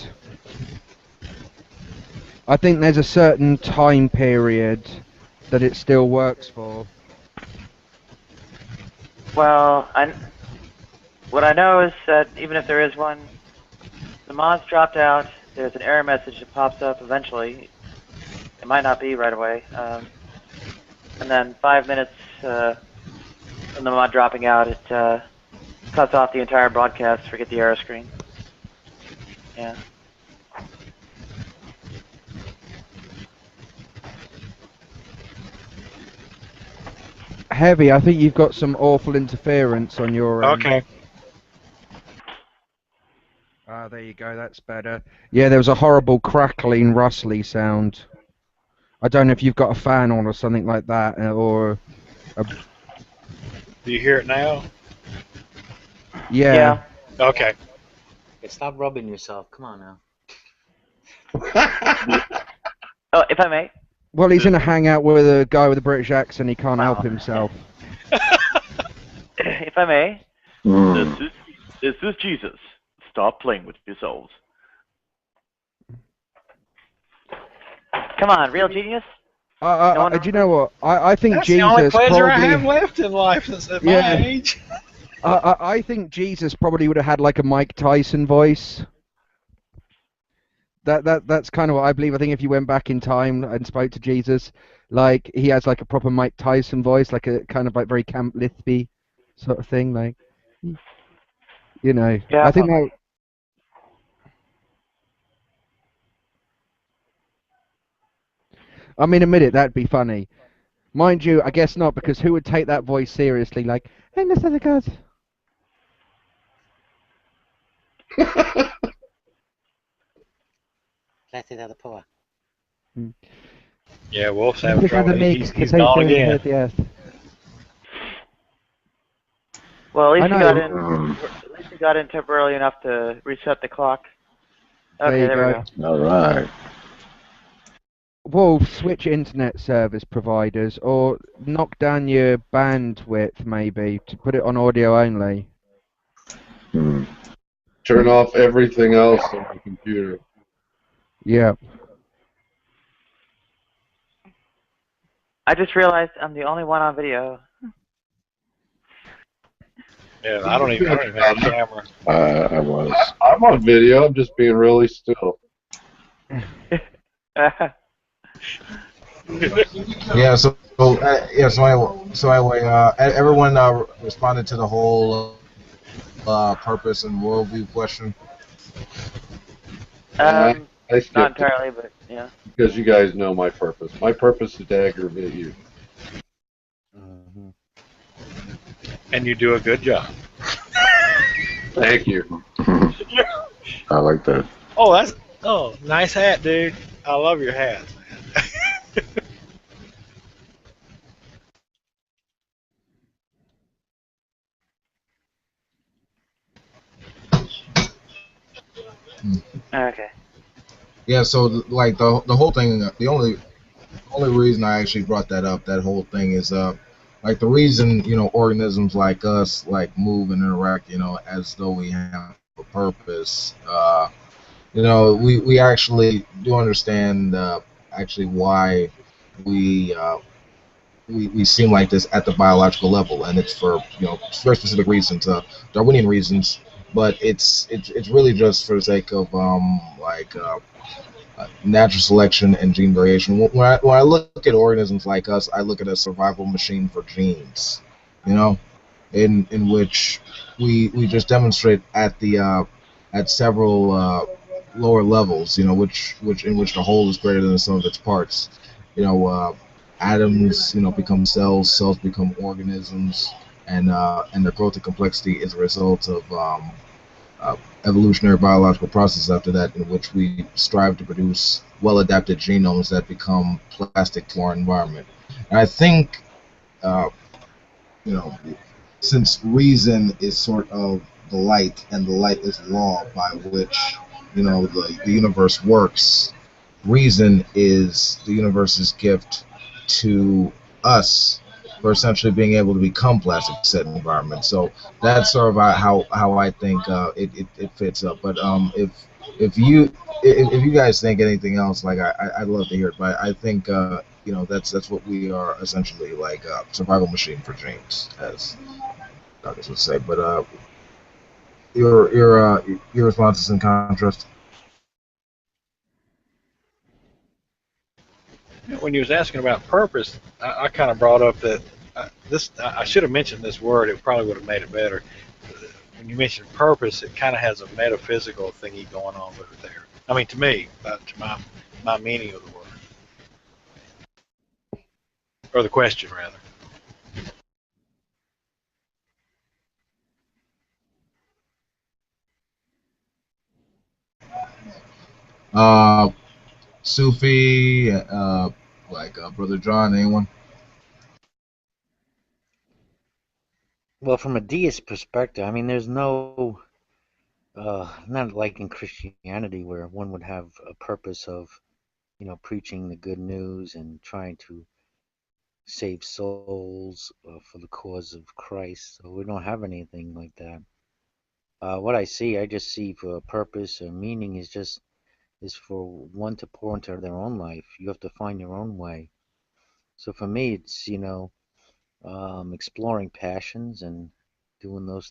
I think there's a certain time period that it still works for. Well, what I know is that even if there is one, the mod's dropped out. There's an error message that pops up eventually. It might not be right away. And then 5 minutes from the mod dropping out, it cuts off the entire broadcast. Forget the error screen. Yeah. Heavy, I think you've got some awful interference on your end. Okay. Ah, there you go, that's better. Yeah, there was a horrible crackling, rustly sound. I don't know if you've got a fan on or something like that, or... Do you hear it now? Yeah. Okay. Okay, stop rubbing yourself. Come on now. Oh, if I may. Well, he's in a hangout with a guy with a British accent, he can't help himself. If I may. This is Jesus. Stop playing with yourselves. Come on, real genius? Do you know what? I think That's Jesus the only pleasure probably... I have left in life at my age. I think Jesus probably would have had like a Mike Tyson voice. That's kind of what I believe. I think if you went back in time and spoke to Jesus, like he has like a proper Mike Tyson voice, like a kind of like very Camp Lithby sort of thing, like you know. Yeah, I think that. I mean, admit it, that'd be funny. Mind you, I guess not, because who would take that voice seriously? Like, hey, Mr. the God. Let's the poor. Yeah, Wolf's having trouble. He's gone again. Well, at least we got in temporarily enough to reset the clock. Okay, there we go. All right. Wolf, switch internet service providers, or knock down your bandwidth maybe to put it on audio only. Turn off everything else on the computer. Yeah. I just realized I'm the only one on video. Yeah, I don't even have a camera. I was. I'm on video. I'm just being really still. Yeah. So anyway, everyone responded to the whole purpose and worldview question. I skipped not entirely, but yeah. Because you guys know my purpose. My purpose is to aggravate you. And you do a good job. Thank you. I like that. Oh, nice hat, dude. I love your hat. Okay. Yeah, so like the whole thing, the only reason I actually brought that up, that whole thing is like the reason organisms like us like move and interact, as though we have a purpose. We actually do understand actually why we seem like this at the biological level, and it's for very specific reasons, Darwinian reasons. But it's really just for the sake of natural selection and gene variation. When I look at organisms like us, I look at a survival machine for genes, in which we just demonstrate at the at several lower levels, which in which the whole is greater than the sum of its parts. Atoms, become cells, cells become organisms, and their growth and complexity is a result of evolutionary biological process after that, in which we strive to produce well-adapted genomes that become plastic to our environment. And I think, since reason is sort of the light, and the light is law by which the universe works. Reason is the universe's gift to us for essentially being able to become plastic set environments. So that's sort of how I think it fits up. But if you if you guys think anything else, like I'd love to hear it. But I think that's what we are essentially, like a survival machine for dreams, as doctors would say. But your response is in contrast. When you was asking about purpose, I kind of brought up that I should have mentioned this word. It probably would have made it better. When you mentioned purpose, it kind of has a metaphysical thingy going on with it there. I mean, to me, to my meaning of the word, or the question rather. Uh, Sufi, like Brother John, anyone? Well, from a deist perspective, I mean, there's no, not like in Christianity where one would have a purpose of, preaching the good news and trying to save souls for the cause of Christ. So we don't have anything like that. What I just see for a purpose or meaning is for one to pour into their own life. You have to find your own way. So for me, it's exploring passions and doing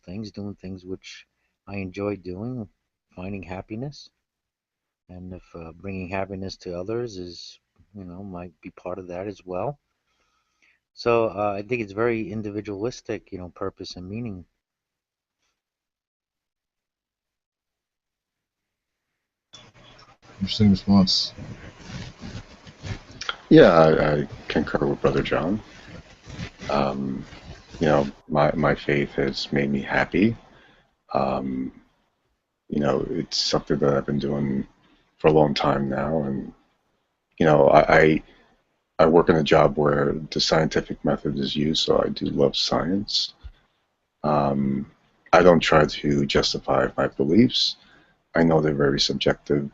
things which I enjoy doing, finding happiness, and if bringing happiness to others is might be part of that as well. So I think it's very individualistic, purpose and meaning. Interesting response. Yeah, I concur with Brother John. My faith has made me happy. Um, it's something that I've been doing for a long time now, and I work in a job where the scientific method is used, so I do love science. Um, I don't try to justify my beliefs. I know they're very subjective,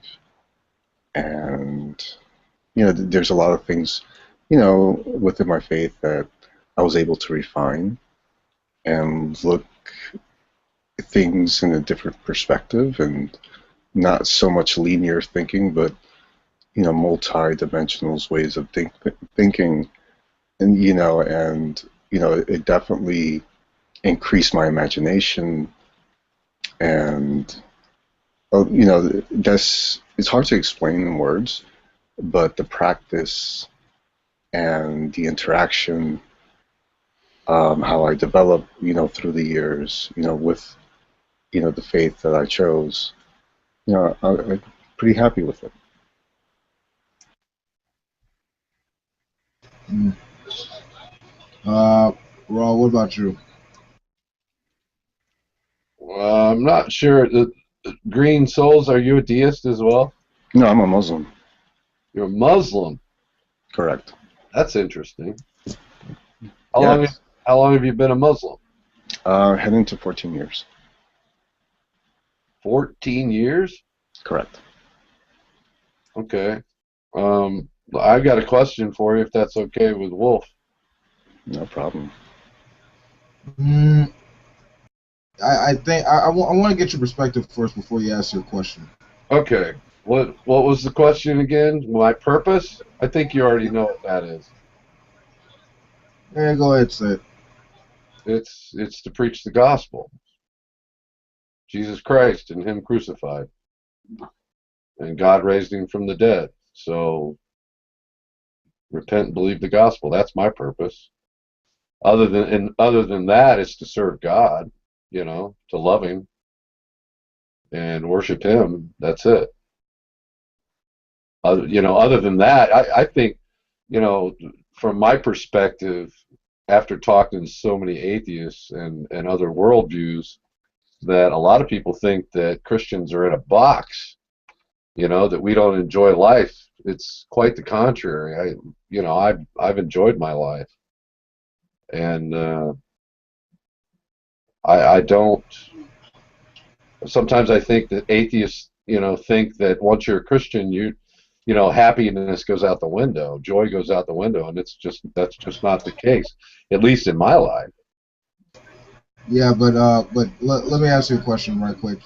and there's a lot of things, within my faith that I was able to refine and look at things in a different perspective, and not so much linear thinking, but multi-dimensional ways of thinking, and it definitely increased my imagination, and that's it's hard to explain in words, but the practice and the interaction, how I developed, through the years, with the faith that I chose, I'm pretty happy with it. Mm. Raw, what about you? I'm not sure. The Green Souls, are you a deist as well? No, I'm a Muslim. You're a Muslim. Correct. That's interesting. Yes. How long have you been a Muslim? Heading to 14 years. 14 years? Correct. Okay. I've got a question for you, if that's okay with Wolf. No problem. I think I want to get your perspective first before you ask your question. Okay. What was the question again? My purpose? I think you already know what that is. Yeah, go ahead, say it. It's to preach the gospel. Jesus Christ and Him crucified. And God raised Him from the dead. So repent and believe the gospel. That's my purpose. Other than that, it's to serve God, to love Him and worship Him. That's it. Other than that, I think, from my perspective, after talking to so many atheists and other worldviews, that a lot of people think that Christians are in a box, that we don't enjoy life. It's quite the contrary. I've enjoyed my life, and I don't. Sometimes I think that atheists think that once you're a Christian, happiness goes out the window, joy goes out the window, and that's just not the case, at least in my life. Yeah, but let me ask you a question right quick.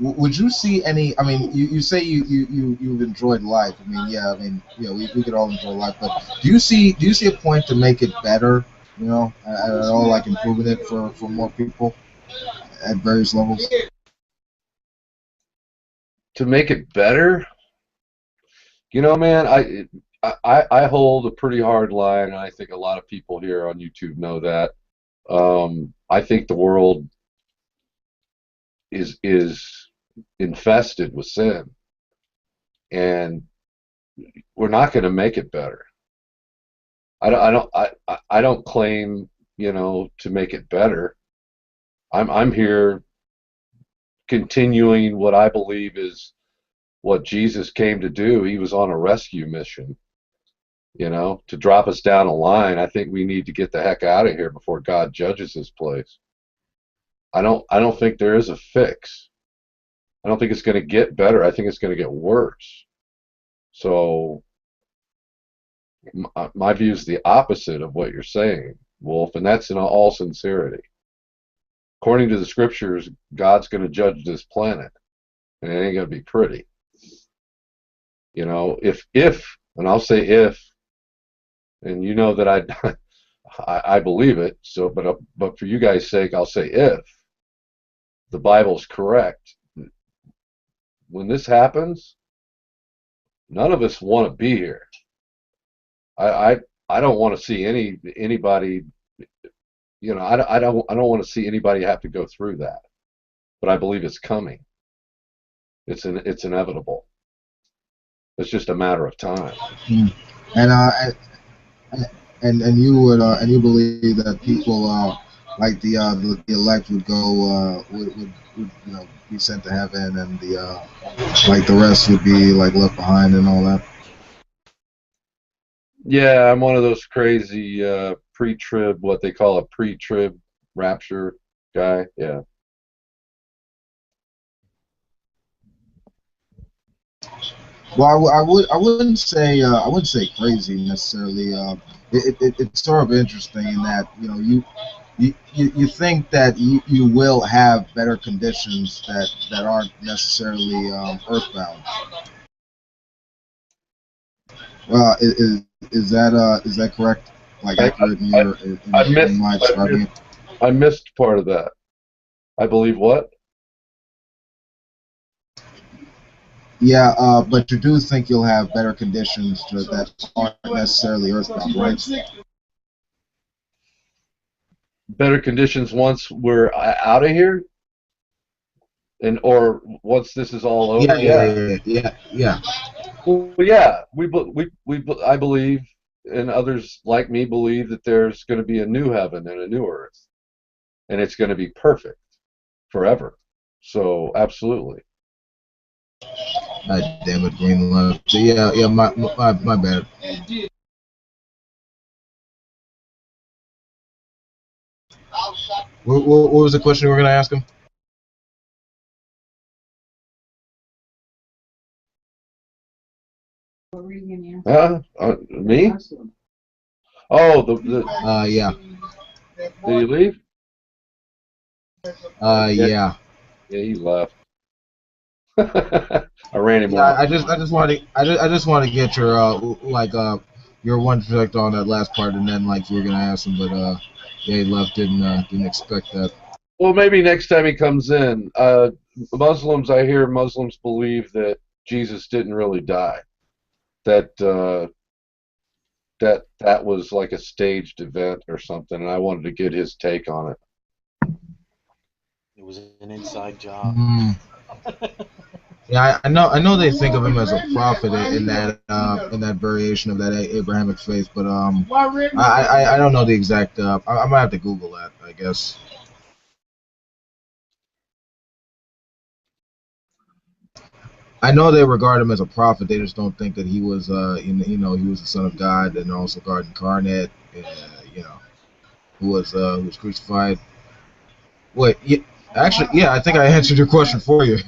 Would you see any? I mean, you say you've enjoyed life. I mean, yeah, we could all enjoy life, but do you see a point to make it better? At all, like improving it for more people at various levels. To make it better, man, I hold a pretty hard line, and I think a lot of people here on YouTube know that. I think the world is infested with sin, and we're not going to make it better. I don't claim, to make it better. I'm here continuing what I believe is what Jesus came to do. He was on a rescue mission, to drop us down a line. I think we need to get the heck out of here before God judges this place. I don't think there is a fix. I don't think it's going to get better. I think it's going to get worse. So my view is the opposite of what you're saying, Wolf, and that's in all sincerity. According to the scriptures, God's going to judge this planet, and it ain't going to be pretty. If, and I'll say if, and that I believe it. So, but for you guys' sake, I'll say if the Bible's correct. When this happens, none of us want to be here. I don't want to see anybody. I don't want to see anybody have to go through that. But I believe it's coming. It's inevitable. It's just a matter of time. And you believe that people like the elect would go would be sent to heaven, and the rest would be like left behind and all that. Yeah, I'm one of those crazy pre-trib, what they call a pre-trib rapture guy. Yeah. Well, I wouldn't say crazy necessarily. It's sort of interesting in that you think that you will have better conditions that aren't necessarily earthbound. Is that correct? Like accurate in my describing it? I missed part of that. I believe what? Yeah, but you do think you'll have better conditions that aren't necessarily earthbound, right? Better conditions once we're out of here, or once this is all over. Yeah. Well, yeah, I believe, and others like me believe that there's going to be a new heaven and a new earth, and it's going to be perfect forever. So absolutely. God damn it, Greenland. So yeah, my bad. What was the question you were going to ask him? Me? Oh, yeah. Did he leave? Yeah. Yeah, he left. I ran him off. I just want to get your one perspective on that last part, and then you were gonna ask him, but yeah, he left. Didn't expect that. Well, maybe next time he comes in. I hear Muslims believe that Jesus didn't really die. That was like a staged event or something, and I wanted to get his take on it. It was an inside job. Yeah, I know they think of him as a prophet in that variation of that Abrahamic faith, but I don't know the exact. I might have to Google that, I guess. I know they regard him as a prophet. They just don't think that he was, he was the Son of God and also God incarnate, who was crucified. Wait, actually, yeah, I think I answered your question for you.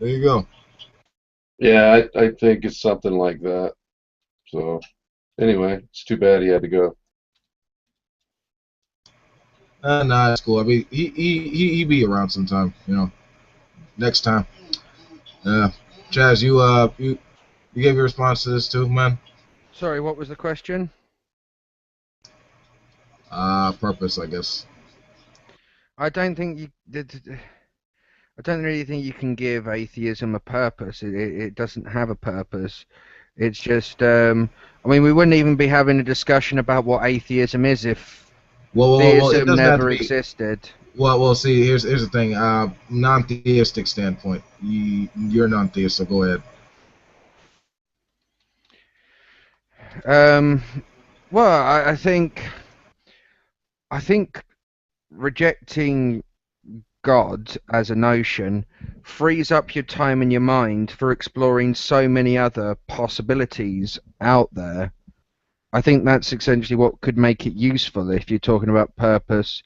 There you go. Yeah, I think it's something like that. So anyway, it's too bad he had to go. Nah, it's cool. I mean, he be around sometime. Next time. Chaz, you gave your response to this too, man. Sorry, what was the question? Purpose, I guess. I don't think you did. I don't really think you can give atheism a purpose. It doesn't have a purpose. It's just, I mean, we wouldn't even be having a discussion about what atheism is if Well, it theism doesn't have to never be. existed. Well. See, here's the thing. Non-theistic standpoint. You're non-theist, so go ahead. Well, I think rejecting God as a notion frees up your time and your mind for exploring so many other possibilities out there. I think that's essentially what could make it useful if you're talking about purpose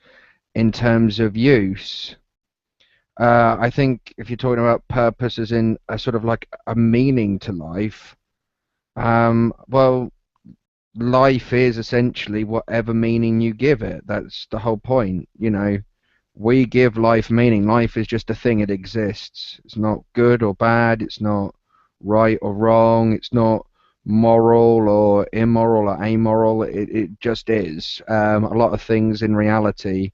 in terms of use. I think if you're talking about purpose as in a sort of like a meaning to life, well, life is essentially whatever meaning you give it. That's the whole point, We give life meaning. Life is just a thing. It exists. It's not good or bad. It's not right or wrong. It's not moral or immoral or amoral. It just is. A lot of things in reality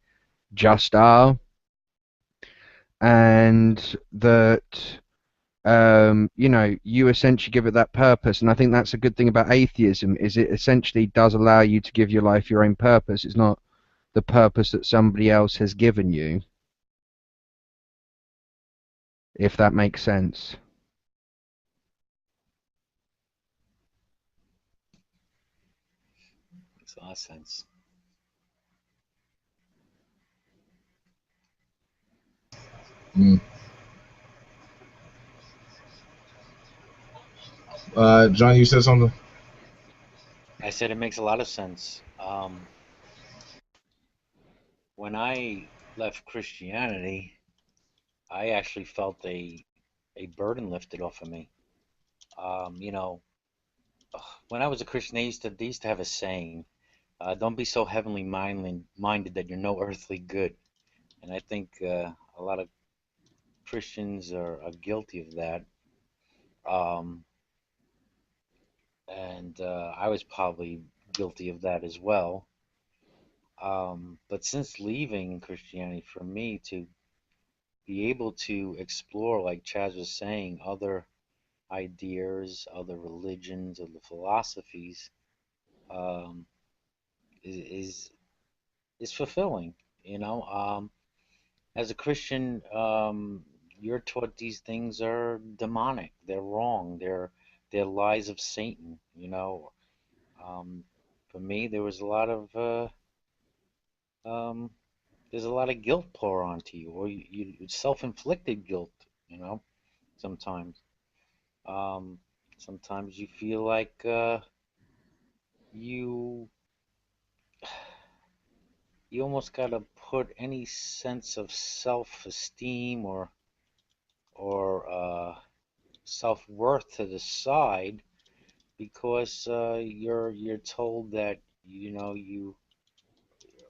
just are. And that, you essentially give it that purpose. And I think that's a good thing about atheism, is it essentially does allow you to give your life your own purpose. It's not the purpose that somebody else has given you, if that makes sense. Makes a lot of sense. John, you said something? I said it makes a lot of sense. When I left Christianity, I actually felt a burden lifted off of me. When I was a Christian, they used to have a saying, "Don't be so heavenly minded that you're no earthly good." And I think a lot of Christians are guilty of that. And I was probably guilty of that as well. But since leaving Christianity, for me to be able to explore, like Chaz was saying, other ideas, other religions, other philosophies, is fulfilling. As a Christian, you're taught these things are demonic, they're wrong, they're lies of Satan. For me, there was a lot of there's a lot of guilt pour onto you, or you self-inflicted guilt. Sometimes. Sometimes you feel like you almost got to put any sense of self-esteem or self-worth to the side because you're told that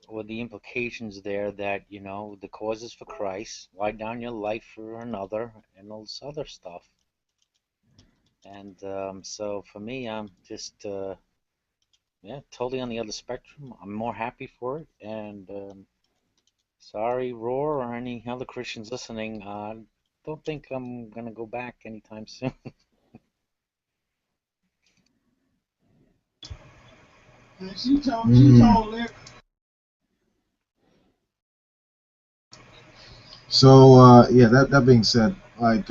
or the implications there that the cause is for Christ, lie down your life for another, and all this other stuff. And so for me, I'm just totally on the other spectrum. I'm more happy for it, and sorry, Roar, or any other Christians listening, I don't think I'm gonna go back anytime soon. So yeah, that being said, like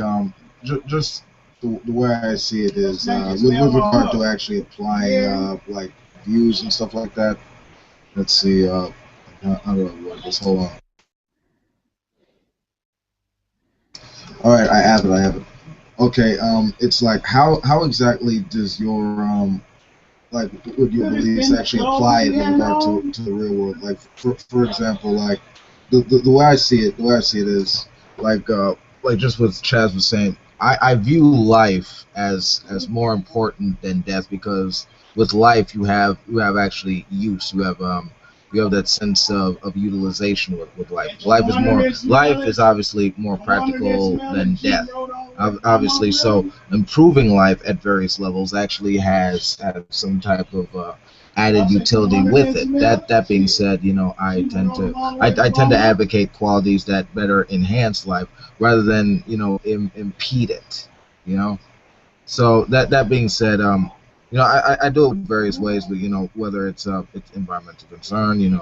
just the way I see it is with regard to actually applying like views and stuff like that. Let's see, how do I word this? Hold on. All right, I have it. Okay, it's like how exactly does your like would your beliefs actually apply in regard to the real world? Like for example, like the way I see it is like just what Chaz was saying. I view life as more important than death, because with life you have actually use. You have that sense of utilization with life. Life is obviously more practical than death. Obviously, so improving life at various levels actually has some type of added utility with it. That being said, I tend to advocate qualities that better enhance life rather than impede it. You know. So that being said, I do it various ways, but whether it's environmental concern,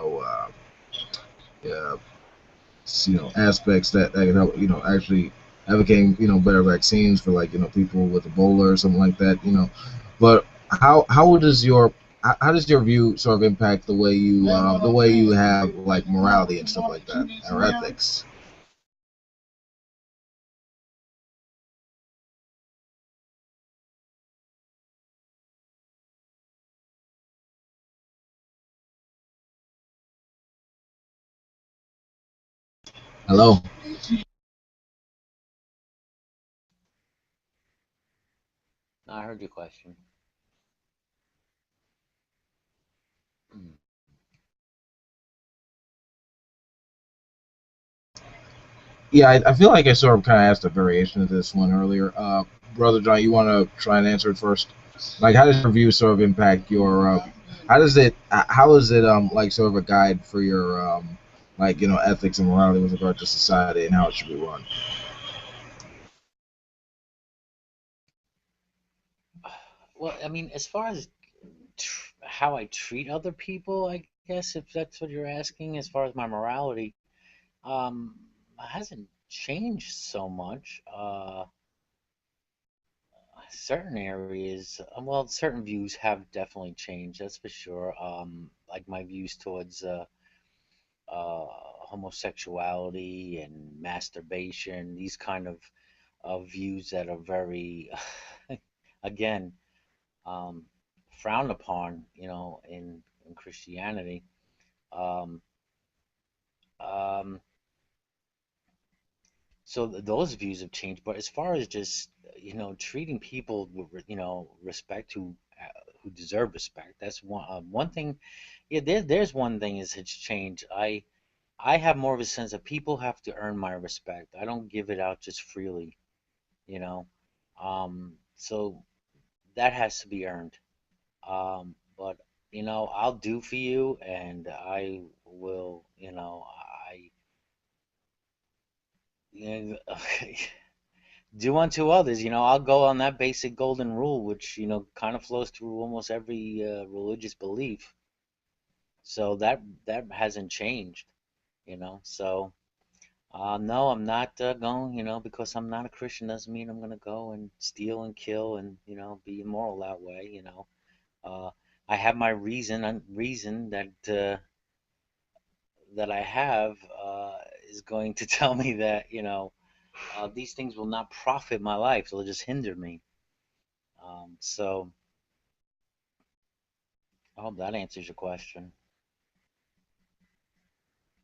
uh, aspects that can help, actually advocating, better vaccines for, like, people with Ebola or something like that, But how does your view sort of impact the way you have, like, morality and stuff like that, or ethics? Hello. I heard your question. Yeah, I feel like I sort of kind of asked a variation of this one earlier. Brother John, you want to try and answer it first? Like, how does your view sort of impact your? How is it like sort of a guide for your like, ethics and morality with regard to society and how it should be run? Well, I mean, as far as how I treat other people, I guess if that's what you're asking, as far as my morality, hasn't changed so much. Certain areas, well, certain views have definitely changed, that's for sure. Like my views towards homosexuality and masturbation, these kind of views that are very, again, um, frowned upon, in Christianity. Um, um, so those views have changed, but as far as just treating people with respect, who deserve respect, that's one thing. Yeah, there's one thing is it's changed. I have more of a sense that people have to earn my respect. I don't give it out just freely, you know. So that has to be earned. But I'll do for you, and I will, you know, do unto others. I'll go on that basic golden rule, which kind of flows through almost every religious belief. So that hasn't changed. So no, I'm not going. Because I'm not a Christian doesn't mean I'm gonna go and steal and kill and be immoral that way. Uh, I have my reason that I have is going to tell me that these things will not profit my life; they'll just hinder me. So I hope that answers your question.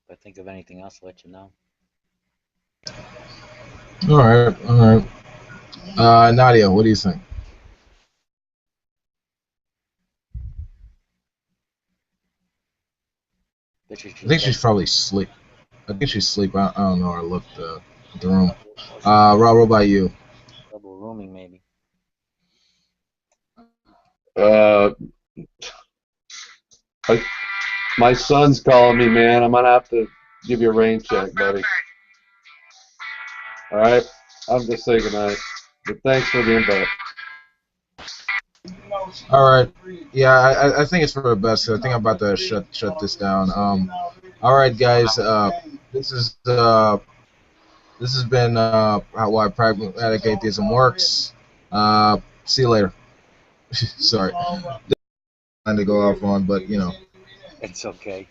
If I think of anything else, I'll let you know. All right, all right. Nadia, what do you think? Bet you I she's think double. she's probably asleep. I think she's asleep. I don't know. I looked at the room. Or she's Rob, what about you? double rooming, maybe. Uh, I, my son's calling me, man. I'm gonna have to give you a rain check, buddy. All right. I'm just saying goodnight. But thanks for the invite. All right. Yeah, I think it's for the best. I think I'm about to shut this down. All right, guys. This is this has been how why pragmatic atheism works. See you later. Sorry, trying to go off on, but It's okay.